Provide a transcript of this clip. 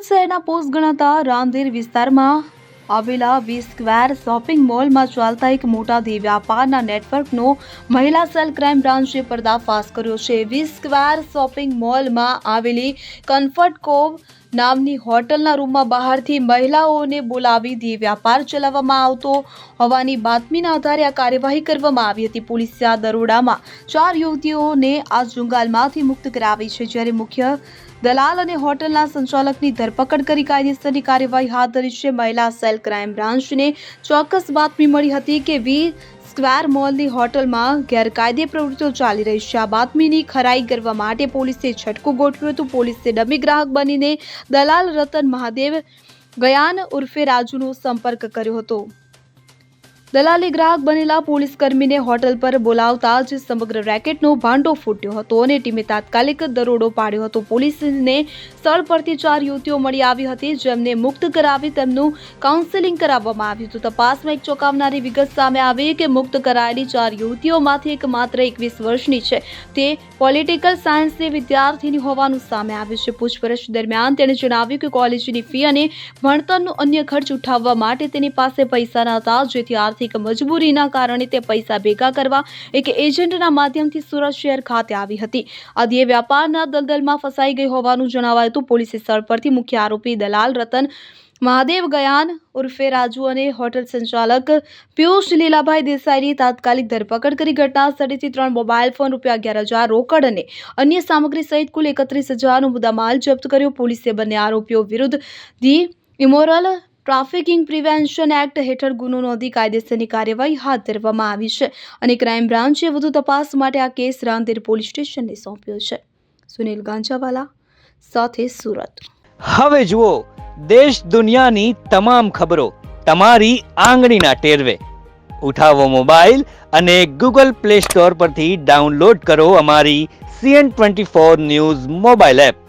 શહેરના પોસ્ટ ગણાતા રાંદેર વિસ્તારમાં આવેલા વી સ્ક્વેર શોપિંગ મોલમાં ચાલતા એક મોટા દેહ વ્યાપારના નેટવર્કનો મહિલા સેલ ક્રાઇમ બ્રાન્ચે પર્દાફાશ કર્યો છે। વી સ્ક્વેર શોપિંગ મોલમાં આવેલી કમ્ફર્ટ કોવ નામની હોટલના રૂમમાં બહારથી મહિલાઓને બોલાવી દેહ વ્યાપાર ચલાવવામાં આવતો હોવાની બાતમીના આધારે આ કાર્યવાહી કરવામાં આવી હતી। પોલીસે આ દરોડામાં 4 યુવતીઓને આ જંજાલમાંથી મુક્ત કરાવી છે, જ્યારે મુખ્ય દલાલ અને હોટલના સંચાલકની ધરપકડ કરી કાયદેસરની કાર્યવાહી હાથ ધરી છે। મહિલા સેલ ક્રાઇમ બ્રાન્ચને ચોક્કસ બાતમી મળી હતી કે વી સ્ક્વેર મોલની હોટલમાં ગેરકાયદે પ્રવૃત્તિઓ ચાલી રહી છે। આ બાતમીની ખરાઈ કરવા માટે પોલીસે છટકું ગોઠવ્યું હતું। પોલીસે ડમી ગ્રાહક બનીને દલાલ રતન મહાદેવ ગયાન ઉર્ફે રાજુનો સંપર્ક કર્યો હતો। દલાલી ગ્રાહક બનેલા પોલીસ કર્મીને હોટલ પર બોલાવતા જ સમગ્ર રેકેટનો ભાંડો ફૂટ્યો હતો અને ટીમે તાત્કાલિક દરોડો પાડ્યો હતો। પોલીસને સ્થળ પરથી 4 યુવતીઓ મળી આવી હતી, જેમને મુક્ત કરાવી તેમનું કાઉન્સેલિંગ કરાવવામાં આવ્યું હતું। તપાસમાં એક ચોંકાવનારી વિગત સામે આવી કે મુક્ત કરાયેલી 4 યુવતીઓમાંથી એક માત્ર 21 વર્ષની છે। તે પોલિટિકલ સાયન્સની વિદ્યાર્થીની હોવાનું સામે આવ્યું છે। પૂછપરછ દરમિયાન તેણે જણાવ્યું કે કોલેજની ફી અને ભણતરનો અન્ય ખર્ચ ઉઠાવવા માટે તેની પાસે પૈસા ન હતા, જેથી આર્થિક મજબૂરીના કારણે તે પૈસા ભેગા કરવા એક એજન્ટના માધ્યમથી સુરત શહેર ખાતે આવી હતી। આ દેહ વ્યાપારના દલદલમાં ફસાઈ ગઈ હોવાનું જણાવાયું હતું। પોલીસે સ્થળ પરથી મુખ્ય આરોપી દલાલ રતન મહાદેવ ગયાન ઉર્ફે રાજુ અને હોટલ સંચાલક પિયુષ લીલાભાઈ દેસાઈની તાત્કાલિક ધરપકડ કરી ઘટના સ્થળેથી 3 મોબાઈલ ફોન, ₹11,000 રોકડ અને અન્ય સામગ્રી સહિત કુલ 31,000નો મુદ્દામાલ જપ્ત કર્યો। પોલીસે બંને આરોપીઓ વિરુદ્ધ the immoral trafficking prevention act હેઠળ ગુનો નોંધી કાયદેસરની કાર્યવાહી હાથ ધરવામાં આવી છે અને ક્રાઇમ બ્રાન્ચે વધુ તપાસ માટે આ કેસ રાંદેર પોલીસ સ્ટેશનને સોંપ્યો છે। સુનિલ ગાંજાવાલા સાથે સુરત। હવે જુઓ દેશ દુનિયાની તમામ ખબરો તમારી આંગળીના ટેરવે। ઉઠાવો મોબાઈલ અને ગૂગલ પ્લે સ્ટોર પરથી ડાઉનલોડ કરો અમારી CN24 ન્યૂઝ મોબાઈલ એપ।